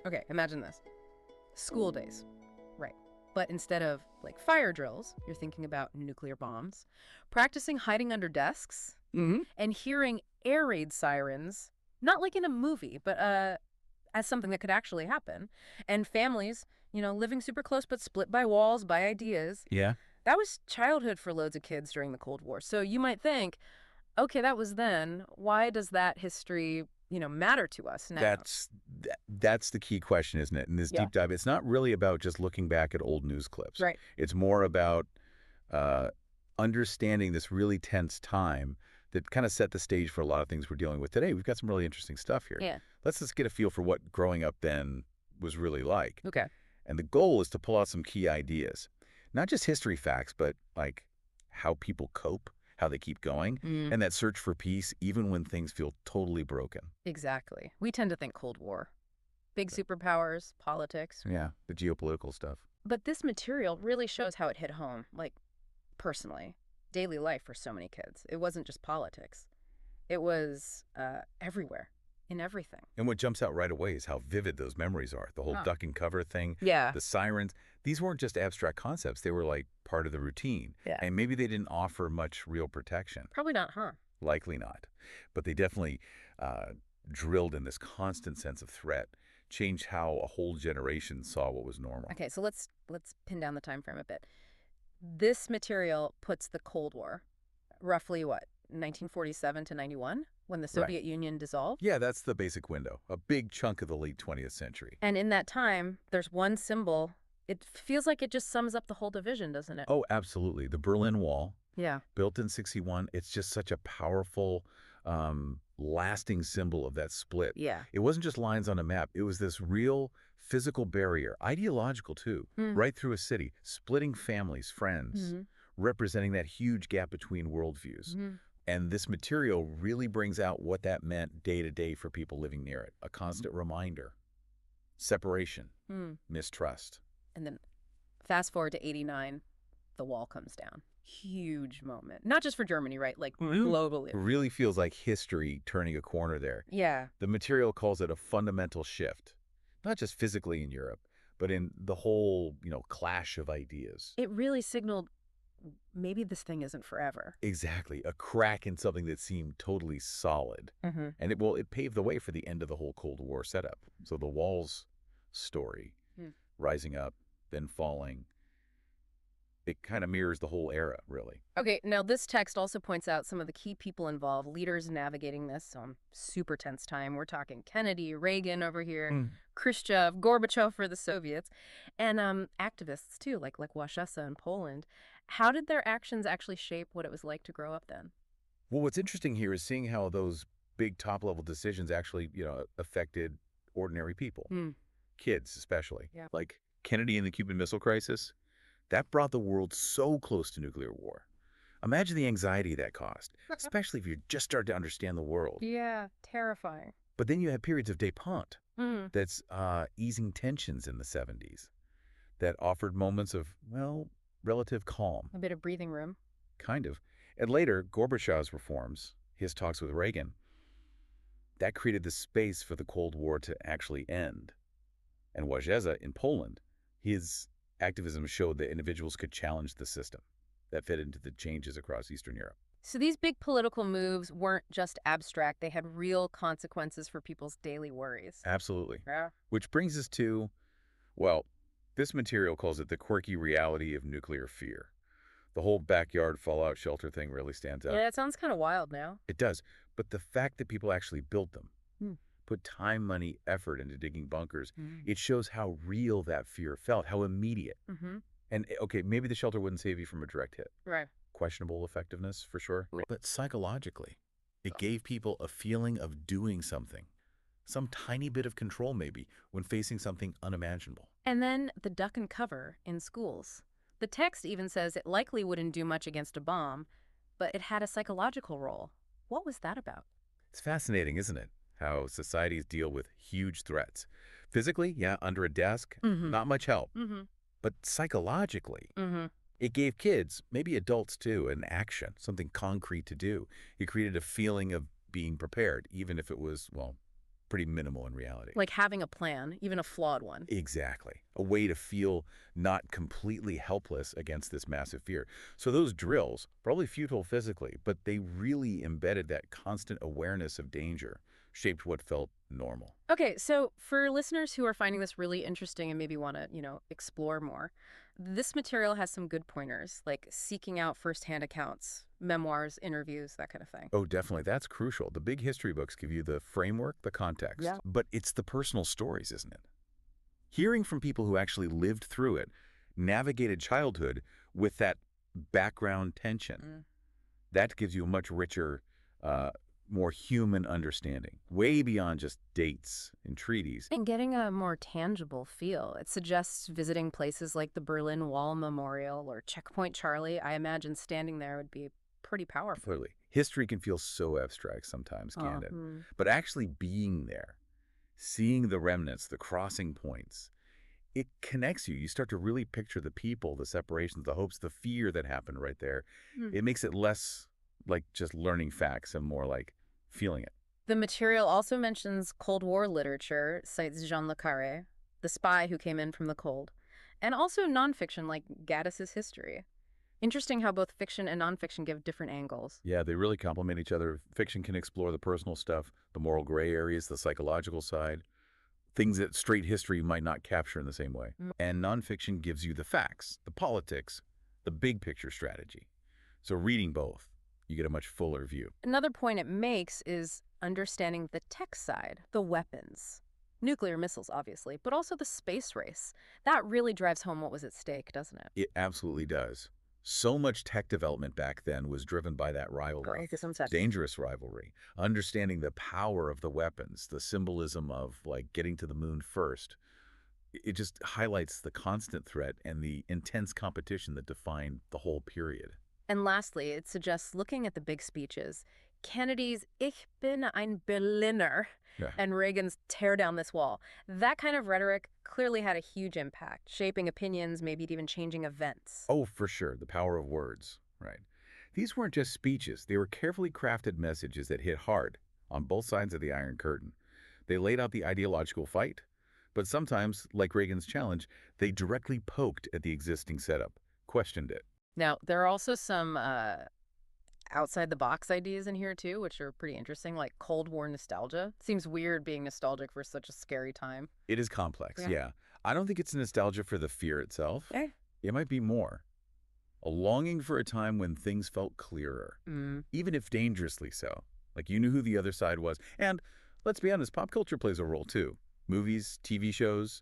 Okay, imagine this. School days. Right. But instead of like fire drills, you're thinking about nuclear bombs, practicing hiding under desks, Hmm. and hearing air raid sirens, not like in a movie, but as something that could actually happen. And families, living super close but split by walls, by ideas. Yeah. That was childhood for loads of kids during the Cold War. So you might think, okay, that was then. Why does that history, matter to us now? That's the key question, isn't it? In this Yeah. deep dive, it's not really about just looking back at old news clips. Right. It's more about uh, understanding this really tense time that kind of set the stage for a lot of things we're dealing with today. We've got some really interesting stuff here. Yeah. Let's just get a feel for what growing up then was really like. Okay. And the goal is to pull out some key ideas, not just history facts, but like how people cope, how they keep going, Mm, and that search for peace even when things feel totally broken. exactly. We tend to think Cold War, big superpowers, politics. Yeah, the geopolitical stuff. But this material really shows how it hit home, like personally, daily life for so many kids. It wasn't just politics, it was everywhere, in everything. And what jumps out right away is how vivid those memories are. The whole Huh. duck and cover thing, Yeah. the sirens. These weren't just abstract concepts. They were like part of the routine. Yeah. And maybe they didn't offer much real protection. Probably not, huh? Likely not. But they definitely uh, drilled in this constant sense of threat, changed how a whole generation saw what was normal. Okay, so let's pin down the time frame a bit. This material puts the Cold War, roughly what, 1947 to 91, when the Right. Soviet Union dissolved? Yeah, that's the basic window. A big chunk of the late 20th century. And in that time, there's one symbol. It feels like it just sums up the whole division, doesn't it? Oh, absolutely. The Berlin Wall, Yeah. built in 61, it's just such a powerful, lasting symbol of that split. Yeah. It wasn't just lines on a map. It was this real physical barrier, ideological too, Mm. right through a city, splitting families, friends, Hmm. representing that huge gap between worldviews. Hmm. And this material really brings out what that meant day to day for people living near it. A constant reminder, separation, Hmm. mistrust. And then fast forward to 89, the wall comes down. Huge moment. Not just for Germany, right? Like globally. It really feels like history turning a corner there. Yeah. The material calls it a fundamental shift, not just physically in Europe, but in the whole, clash of ideas. It really signaled maybe this thing isn't forever. Exactly, a crack in something that seemed totally solid. Mm-hmm. And it paved the way for the end of the whole Cold War setup. So the wall's story, rising up, then falling, it kind of mirrors the whole era, really. Okay, now this text also points out some of the key people involved, leaders navigating this super tense time. We're talking Kennedy, Reagan over here, Mm. Khrushchev, Gorbachev for the Soviets, and activists too, like Waszewska in Poland. How did their actions actually shape what it was like to grow up then? Well, what's interesting here is seeing how those big top-level decisions actually, affected ordinary people, Hmm. kids especially. Yeah. Like Kennedy and the Cuban Missile Crisis, that brought the world so close to nuclear war. Imagine the anxiety that caused, especially if you're just starting to understand the world. Yeah, terrifying. But then you have periods of détente Hmm. that's easing tensions in the 70s that offered moments of, well, relative calm, A bit of breathing room. kind of. And later, Gorbachev's reforms, his talks with Reagan, that created the space for the Cold War to actually end. And Waszewska in Poland, his activism showed that individuals could challenge the system that fed into the changes across Eastern Europe. So these big political moves weren't just abstract, they had real consequences for people's daily worries. Absolutely. Yeah. Which brings us to, well, this material calls it the quirky reality of nuclear fear. The whole backyard fallout shelter thing really stands out. Yeah, it sounds kind of wild now. It does. But the fact that people actually built them, Hmm. put time, money, effort into digging bunkers, Mm. it shows how real that fear felt, how immediate. Mm-hmm. And okay, maybe the shelter wouldn't save you from a direct hit. Right. Questionable effectiveness for sure. But psychologically, it gave people a feeling of doing something, some tiny bit of control maybe, when facing something unimaginable. And then the duck and cover in schools. The text even says it likely wouldn't do much against a bomb, but it had a psychological role. What was that about? It's fascinating, isn't it? How societies deal with huge threats. Physically, yeah, under a desk, Mm-hmm. not much help. Mm-hmm. But psychologically, Mm-hmm. it gave kids, maybe adults too, an action, something concrete to do. It created a feeling of being prepared, even if it was, well, pretty minimal in reality. Like having a plan, even a flawed one. Exactly. A way to feel not completely helpless against this massive fear. So those drills, probably futile physically, but they really embedded that constant awareness of danger, shaped what felt normal. Okay, so for listeners who are finding this really interesting and maybe want to, explore more, this material has some good pointers, like seeking out firsthand accounts, memoirs, interviews, that kind of thing. Oh, definitely. That's crucial. The big history books give you the framework, the context. Yeah. But it's the personal stories, isn't it? Hearing from people who actually lived through it, navigated childhood with that background tension, that gives you a much richer, more human understanding, way beyond just dates and treaties. And getting a more tangible feel. It suggests visiting places like the Berlin Wall Memorial or Checkpoint Charlie. I imagine standing there would be pretty powerful. Clearly, history can feel so abstract sometimes, can't it? But actually being there, seeing the remnants, the crossing points, it connects you. You start to really picture the people, the separations, the hopes, the fear that happened right there. It makes it less like just learning facts and more like feeling it. The material also mentions Cold War literature, cites Jean le Carré, the spy who came in from the cold, and also nonfiction like Gaddis's History. Interesting how both fiction and nonfiction give different angles. Yeah, they really complement each other. Fiction can explore the personal stuff, the moral gray areas, the psychological side, things that straight history might not capture in the same way. And nonfiction gives you the facts, the politics, the big picture strategy. So reading both, you get a much fuller view. Another point it makes is understanding the tech side, the weapons. Nuclear missiles, obviously, but also the space race. That really drives home what was at stake, doesn't it? It absolutely does. So much tech development back then was driven by that rivalry, dangerous rivalry, understanding the power of the weapons, the symbolism of like getting to the moon first. It just highlights the constant threat and the intense competition that defined the whole period. And lastly, it suggests looking at the big speeches. Kennedy's Ich bin ein Berliner Yeah. and Reagan's tear down this wall. That kind of rhetoric clearly had a huge impact, shaping opinions, maybe even changing events. Oh, for sure, the power of words, right? These weren't just speeches. They were carefully crafted messages that hit hard on both sides of the Iron Curtain. They laid out the ideological fight, but sometimes, like Reagan's challenge, they directly poked at the existing setup, questioned it. Now, there are also some outside-the-box ideas in here, too, which are pretty interesting, like Cold War nostalgia. Seems weird being nostalgic for such a scary time. It is complex, yeah. I don't think it's nostalgia for the fear itself. It might be more. A longing for a time when things felt clearer, even if dangerously so. Like you knew who the other side was. And let's be honest, pop culture plays a role, too. Movies, TV shows,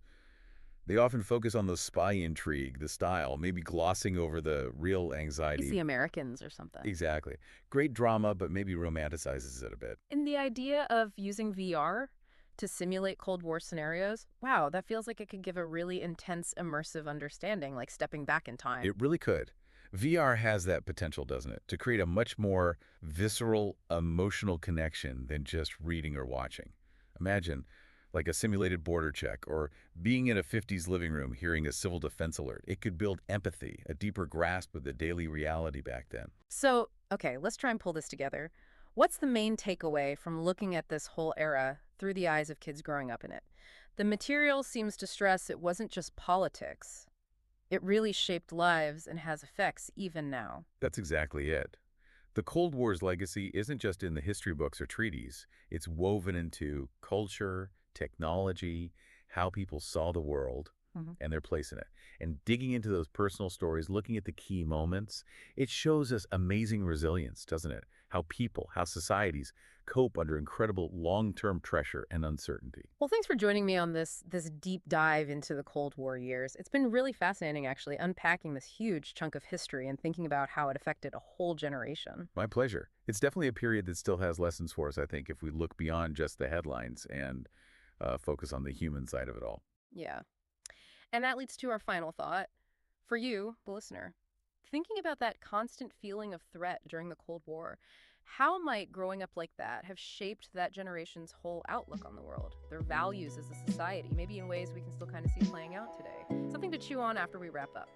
they often focus on the spy intrigue, the style, maybe glossing over the real anxiety. It's the Americans or something. Exactly. Great drama, but maybe romanticizes it a bit. And the idea of using VR to simulate Cold War scenarios, wow, that feels like it could give a really intense, immersive understanding, like stepping back in time. It really could. VR has that potential, doesn't it? To create a much more visceral, emotional connection than just reading or watching. Imagine like a simulated border check, or being in a 50s living room hearing a civil defense alert. It could build empathy, a deeper grasp of the daily reality back then. So, okay, let's try and pull this together. What's the main takeaway from looking at this whole era through the eyes of kids growing up in it? The material seems to stress it wasn't just politics. It really shaped lives and has effects even now. That's exactly it. The Cold War's legacy isn't just in the history books or treaties. It's woven into culture, technology, how people saw the world, and their place in it. And digging into those personal stories, looking at the key moments, it shows us amazing resilience, doesn't it? How people, how societies cope under incredible long-term pressure and uncertainty. Well, thanks for joining me on this deep dive into the Cold War years. It's been really fascinating, actually, unpacking this huge chunk of history and thinking about how it affected a whole generation. My pleasure. It's definitely a period that still has lessons for us, I think, if we look beyond just the headlines and focus on the human side of it all. Yeah. And that leads to our final thought. For you, the listener, thinking about that constant feeling of threat during the Cold War, how might growing up like that have shaped that generation's whole outlook on the world, their values as a society, maybe in ways we can still kind of see playing out today? Something to chew on after we wrap up.